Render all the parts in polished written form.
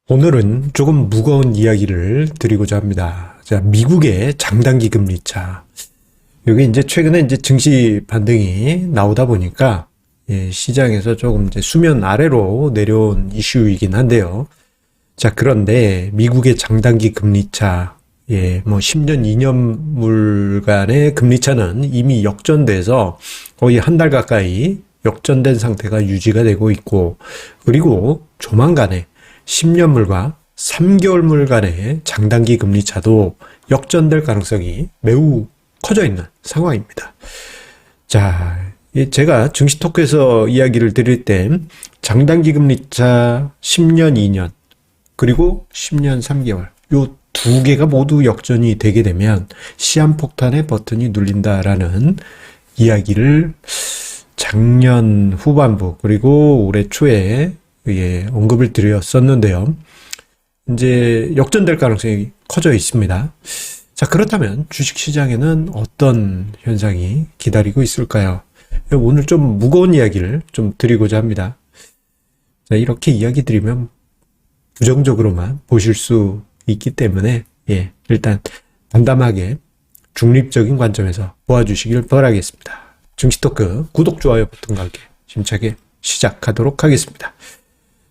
오늘은 조금 무거운 이야기를 드리고자 합니다. 자, 미국의 장단기 금리차. 이게 이제 최근에 이제 증시 반등이 나오다 보니까 시장에서 조금 이제 수면 아래로 내려온 이슈이긴 한데요. 자, 그런데 미국의 장단기 금리차, 뭐 10년, 2년물간의 금리차는 이미 역전돼서 거의 한 달 가까이 역전된 상태가 유지가 되고 있고, 그리고 조만간에 10년물과 3개월물 간의 장단기 금리차도 역전될 가능성이 매우 커져 있는 상황입니다. 자, 제가 증시 토크에서 이야기를 드릴 때 장단기 금리차 10년, 2년, 그리고 10년, 3개월 요 두 개가 모두 역전이 되게 되면 시한폭탄의 버튼이 눌린다라는 이야기를 작년 후반부 그리고 올해 초에 언급을 드렸었는데요. 이제 역전될 가능성이 커져 있습니다. 자, 그렇다면 주식시장에는 어떤 현상이 기다리고 있을까요? 오늘 좀 무거운 이야기를 좀 드리고자 합니다. 자, 이렇게 이야기 드리면 부정적으로만 보실 수 있기 때문에 일단 담담하게 중립적인 관점에서 보아주시길 바라겠습니다. 증시토크 구독, 좋아요 버튼과 함께 힘차게 시작하도록 하겠습니다.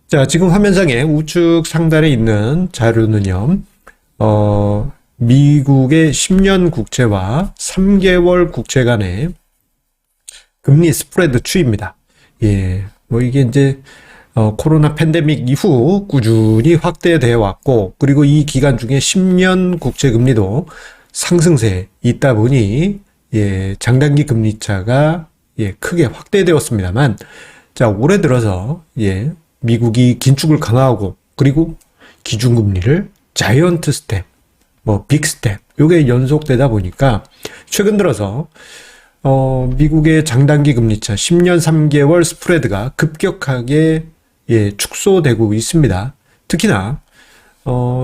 자, 지금 화면상에 우측 상단에 있는 자료는요, 미국의 10년 국채와 3개월 국채 간의 금리 스프레드 추이입니다. 뭐 이게 이제, 코로나 팬데믹 이후 꾸준히 확대되어 왔고, 그리고 이 기간 중에 10년 국채 금리도 상승세에 있다 보니, 장단기 금리차가, 크게 확대되었습니다만, 자, 올해 들어서, 미국이 긴축을 강화하고 그리고 기준금리를 자이언트 스텝, 빅 스텝 요게 연속되다 보니까 최근 들어서 미국의 장단기 금리차 10년 3개월 스프레드가 급격하게 축소되고 있습니다. 특히나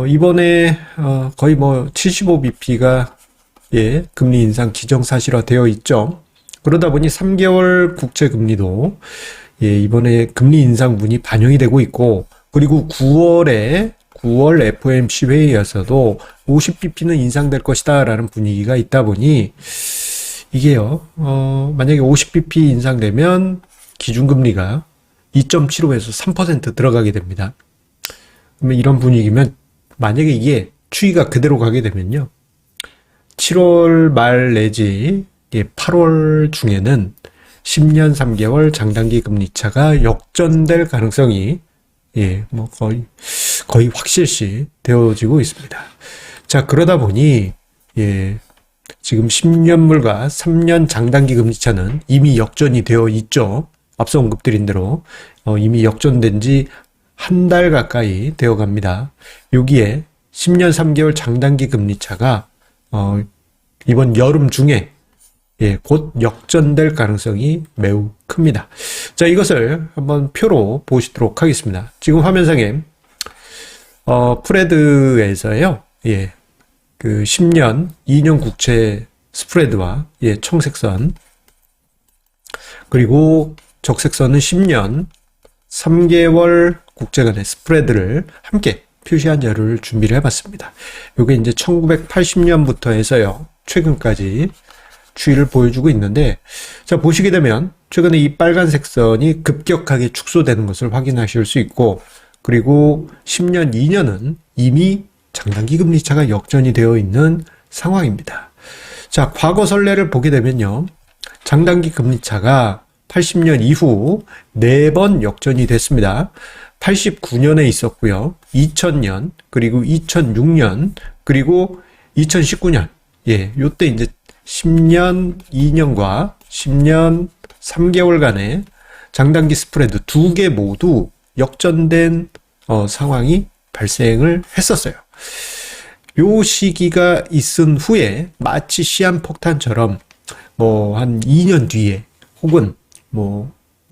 이번에 거의 75bp가 금리 인상 기정사실화되어 있죠. 그러다 보니 3개월 국채 금리도 이번에 금리 인상분이 반영이 되고 있고, 그리고 9월 FOMC 회의에서도 50bp는 인상될 것이다 라는 분위기가 있다 보니 이게요, 만약에 50bp 인상되면 기준금리가 2.75에서 3% 들어가게 됩니다. 그러면 이런 분위기면 만약에 이게 추이가 그대로 가게 되면요, 7월 말 내지 8월 중에는 10년 3개월 장단기 금리차가 역전될 가능성이 뭐 거의 확실시 되어지고 있습니다. 자, 그러다 보니 지금 10년물과 3년 장단기 금리차는 이미 역전이 되어 있죠. 앞서 언급드린 대로 이미 역전된 지 한 달 가까이 되어 갑니다. 여기에 10년 3개월 장단기 금리차가 이번 여름 중에 곧 역전될 가능성이 매우 큽니다. 자, 이것을 한번 표로 보시도록 하겠습니다. 지금 화면상에 프레드에서요, 그 10년, 2년 국채 스프레드와 청색선, 그리고 적색선은 10년, 3개월 국채 간의 스프레드를 함께 표시한 자료를 준비를 해봤습니다. 이게 이제 1980년부터 해서요, 최근까지 추이를 보여주고 있는데, 자, 보시게 되면 최근에 이 빨간색 선이 급격하게 축소되는 것을 확인하실 수 있고, 그리고 10년, 2년은 이미 장단기 금리차가 역전이 되어 있는 상황입니다. 자, 과거 선례를 보게 되면요, 장단기 금리차가 80년 이후 4번 역전이 됐습니다. 89년에 있었고요, 2000년, 그리고 2006년, 그리고 2019년, 요때 이제 10년 2년과 10년 3개월간의 장단기 스프레드 두 개 모두 역전된 상황이 발생을 했었어요. 요 시기가 있은 후에 마치 시한폭탄처럼 한 2년 뒤에 혹은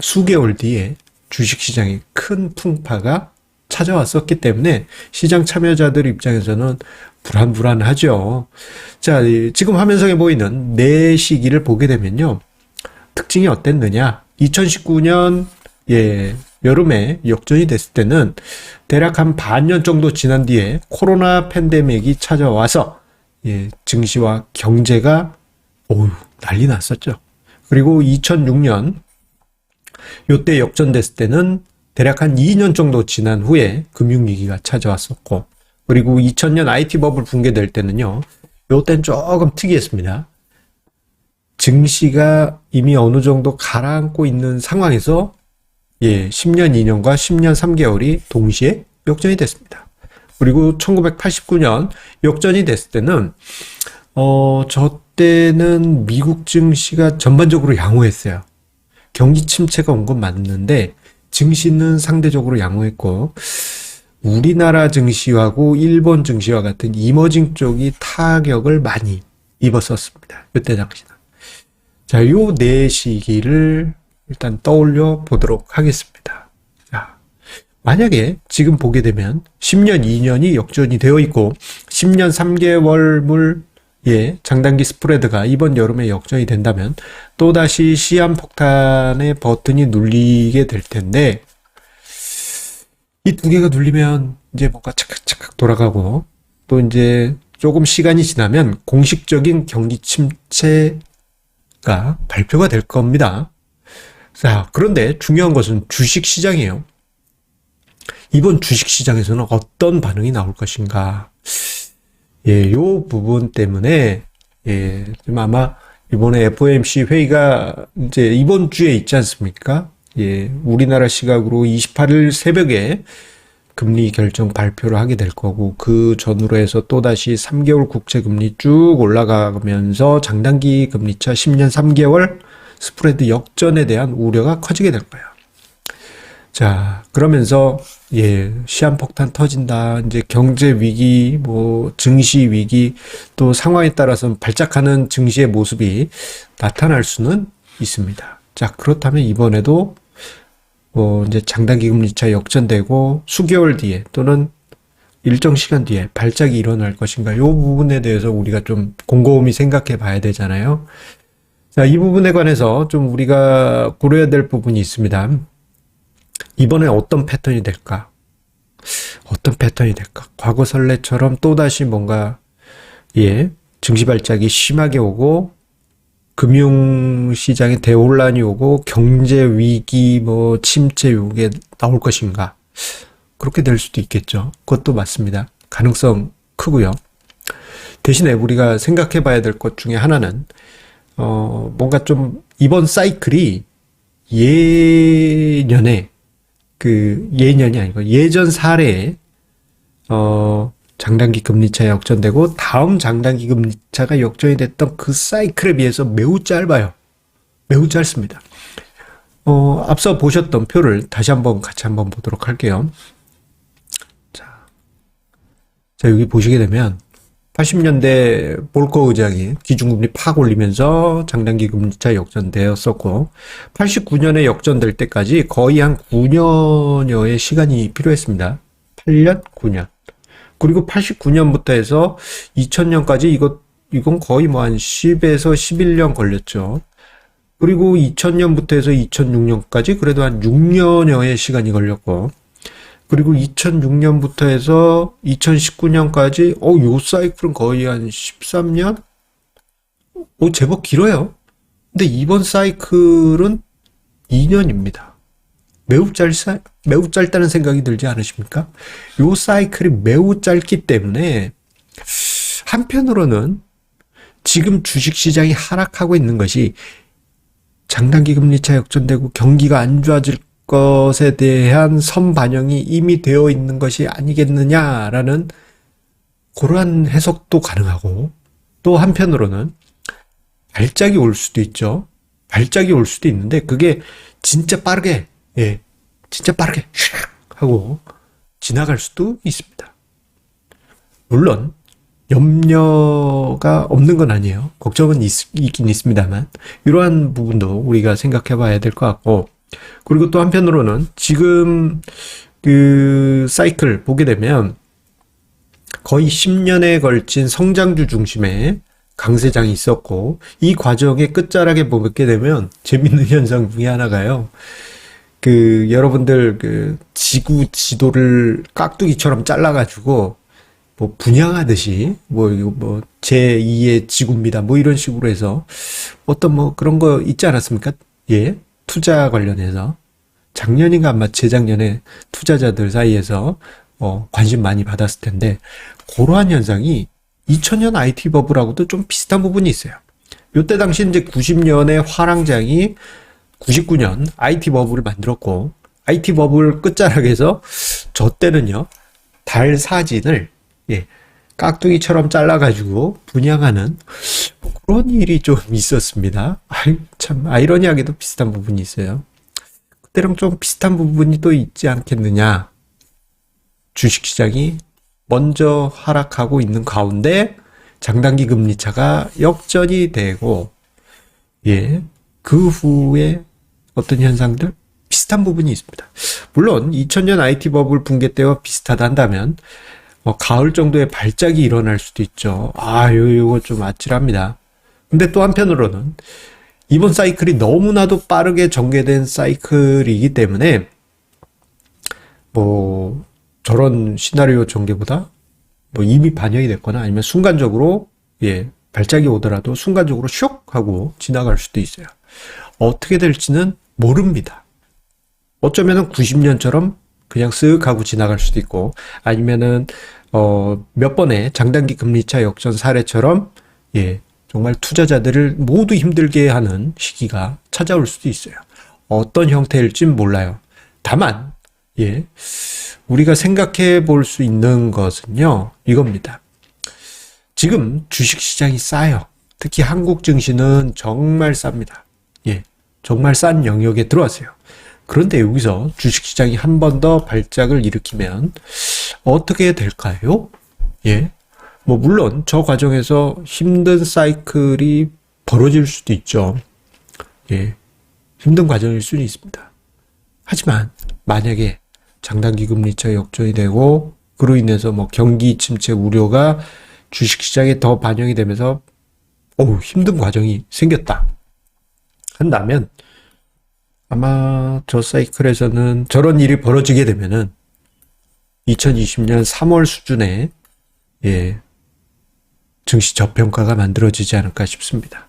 수개월 뒤에 주식시장에 큰 풍파가 찾아왔었기 때문에 시장 참여자들 입장에서는 불안하죠. 자, 지금 화면상에 보이는 네 시기를 보게 되면요, 특징이 어땠느냐? 2019년 여름에 역전이 됐을 때는 대략 한 반년 정도 지난 뒤에 코로나 팬데믹이 찾아와서 증시와 경제가 난리 났었죠. 그리고 2006년 요때 역전됐을 때는 대략 한 2년 정도 지난 후에 금융위기가 찾아왔었고, 그리고 2000년 IT 버블 붕괴될 때는요, 요때는 조금 특이했습니다. 증시가 이미 어느 정도 가라앉고 있는 상황에서 10년 2년과 10년 3개월이 동시에 역전이 됐습니다. 그리고 1989년 역전이 됐을 때는 저 때는 미국 증시가 전반적으로 양호했어요. 경기 침체가 온 건 맞는데 증시는 상대적으로 양호했고, 우리나라 증시하고 일본 증시와 같은 이머징 쪽이 타격을 많이 입었었습니다. 이때 당시는. 자, 요 네 시기를 일단 떠올려 보도록 하겠습니다. 자, 만약에 지금 보게 되면 10년, 2년이 역전이 되어 있고 10년 3개월물 장단기 스프레드가 이번 여름에 역전이 된다면 또다시 시한폭탄의 버튼이 눌리게 될 텐데, 이 두 개가 눌리면 이제 뭔가 착각착각 돌아가고, 또 이제 조금 시간이 지나면 공식적인 경기 침체가 발표가 될 겁니다. 자, 그런데 중요한 것은 주식시장이에요. 이번 주식시장에서는 어떤 반응이 나올 것인가. 요 부분 때문에, 좀 아마 이번에 FOMC 회의가 이제 이번 주에 있지 않습니까? 우리나라 시각으로 28일 새벽에 금리 결정 발표를 하게 될 거고, 그 전후로 해서 또다시 3개월 국채금리 쭉 올라가면서 장단기 금리차 10년 3개월 스프레드 역전에 대한 우려가 커지게 될 거예요. 자, 그러면서 시한폭탄 터진다, 이제 경제 위기, 증시 위기, 또 상황에 따라서 발작하는 증시의 모습이 나타날 수는 있습니다. 자, 그렇다면 이번에도 이제 장단기 금리차 역전되고 수개월 뒤에 또는 일정 시간 뒤에 발작이 일어날 것인가, 이 부분에 대해서 우리가 좀 곰곰이 생각해 봐야 되잖아요. 자, 이 부분에 관해서 좀 우리가 고려해야 될 부분이 있습니다. 이번에 어떤 패턴이 될까? 어떤 패턴이 될까? 과거 선례처럼 또다시 뭔가, 증시 발작이 심하게 오고, 금융시장에 대혼란이 오고, 경제 위기, 침체 요게 나올 것인가? 그렇게 될 수도 있겠죠. 그것도 맞습니다. 가능성 크고요. 대신에 우리가 생각해 봐야 될 것 중에 하나는, 뭔가 좀, 이번 사이클이 예년이 아니고 예전 사례에 장단기 금리차 역전되고 다음 장단기 금리차가 역전이 됐던 그 사이클에 비해서 매우 짧아요. 매우 짧습니다. 앞서 보셨던 표를 다시 같이 한번 보도록 할게요. 자, 여기 보시게 되면 80년대 볼커 의장이 기준금리 팍 올리면서 장단기 금리차 역전되었었고, 89년에 역전될 때까지 거의 한 9년여의 시간이 필요했습니다. 8년, 9년. 그리고 89년부터 해서 2000년까지 이건 거의 한 10에서 11년 걸렸죠. 그리고 2000년부터 해서 2006년까지 그래도 한 6년여의 시간이 걸렸고, 그리고 2006년부터 해서 2019년까지, 요 사이클은 거의 한 13년? 제법 길어요. 근데 이번 사이클은 2년입니다. 매우 짧다는 생각이 들지 않으십니까? 요 사이클이 매우 짧기 때문에, 한편으로는 지금 주식시장이 하락하고 있는 것이 장단기 금리차 역전되고 경기가 안 좋아질 것에 대한 선반영이 이미 되어 있는 것이 아니겠느냐라는 그러한 해석도 가능하고, 또 한편으로는 발작이 올 수도 있죠. 발작이 올 수도 있는데 그게 진짜 빠르게 휙 하고 지나갈 수도 있습니다. 물론 염려가 없는 건 아니에요. 걱정은 있긴 있습니다만, 이러한 부분도 우리가 생각해 봐야 될 것 같고, 그리고 또 한편으로는 지금 그 사이클 보게 되면 거의 10년에 걸친 성장주 중심의 강세장이 있었고, 이 과정의 끝자락에 보게 되면 재밌는 현상 중에 하나가요. 여러분들 지구 지도를 깍두기처럼 잘라가지고 뭐 분양하듯이 이거 제2의 지구입니다. 뭐 이런 식으로 해서 어떤 뭐 그런 거 있지 않았습니까? 예. 투자 관련해서 작년인가 아마 재작년에 투자자들 사이에서 관심 많이 받았을 텐데 그러한 현상이 2000년 IT 버블하고도 좀 비슷한 부분이 있어요. 요때 당시 이제 90년의 화랑장이 99년 IT 버블을 만들었고 IT 버블 끝자락에서 저 때는요 달 사진을 깍두기처럼 잘라가지고 분양하는 그런 일이 좀 있었습니다. 참 아이러니하게도 비슷한 부분이 있어요. 그때랑 좀 비슷한 부분이 또 있지 않겠느냐. 주식시장이 먼저 하락하고 있는 가운데 장단기 금리차가 역전이 되고 그 후에 어떤 현상들 비슷한 부분이 있습니다. 물론 2000년 IT 버블 붕괴 때와 비슷하다 한다면 가을 정도의 발작이 일어날 수도 있죠. 요거 좀 아찔합니다. 근데 또 한편으로는 이번 사이클이 너무나도 빠르게 전개된 사이클이기 때문에 저런 시나리오 전개보다 이미 반영이 됐거나 아니면 순간적으로 발작이 오더라도 순간적으로 슉 하고 지나갈 수도 있어요. 어떻게 될지는 모릅니다. 어쩌면은 90년처럼 그냥 쓱 하고 지나갈 수도 있고 아니면은 몇 번의 장단기 금리차 역전 사례처럼 정말 투자자들을 모두 힘들게 하는 시기가 찾아올 수도 있어요. 어떤 형태일진 몰라요. 다만 우리가 생각해 볼 수 있는 것은요 이겁니다. 지금 주식시장이 싸요. 특히 한국 증시는 정말 쌉니다. 정말 싼 영역에 들어왔어요. 그런데 여기서 주식시장이 한 번 더 발작을 일으키면 어떻게 될까요? 물론 저 과정에서 힘든 사이클이 벌어질 수도 있죠. 힘든 과정일 수는 있습니다. 하지만 만약에 장단기 금리차 역전이 되고 그로 인해서 경기 침체 우려가 주식시장에 더 반영이 되면서 힘든 과정이 생겼다 한다면 아마 저 사이클에서는 저런 일이 벌어지게 되면은 2020년 3월 수준의 증시 저평가가 만들어지지 않을까 싶습니다.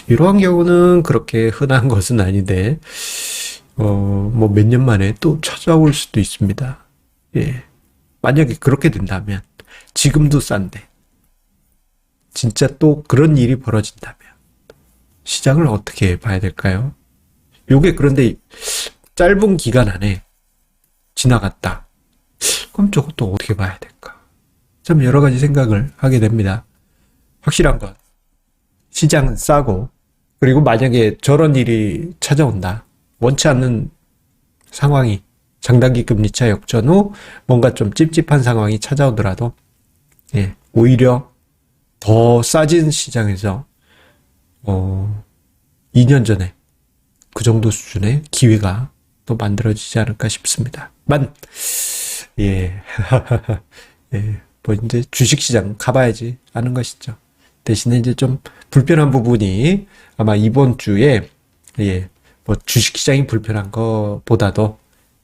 이러한 경우는 그렇게 흔한 것은 아닌데 몇 년 만에 또 찾아올 수도 있습니다. 만약에 그렇게 된다면 지금도 싼데 진짜 또 그런 일이 벌어진다면 시장을 어떻게 봐야 될까요? 요게 그런데 짧은 기간 안에 지나갔다. 그럼 저것도 어떻게 봐야 될까? 참 여러 가지 생각을 하게 됩니다. 확실한 건 시장은 싸고 그리고 만약에 저런 일이 찾아온다. 원치 않는 상황이 장단기 금리차 역전 후 뭔가 좀 찝찝한 상황이 찾아오더라도 오히려 더 싸진 시장에서 2년 전에 그 정도 수준의 기회가 또 만들어지지 않을까 싶습니다. 이제 주식시장 가봐야지 아는 것이죠. 대신에 이제 좀 불편한 부분이 아마 이번 주에 주식시장이 불편한 것보다도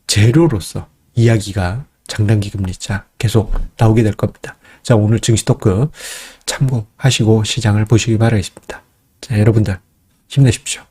재료로서 이야기가 장단기 금리차 계속 나오게 될 겁니다. 자, 오늘 증시 토크 참고하시고 시장을 보시기 바라겠습니다. 자, 여러분들 힘내십시오.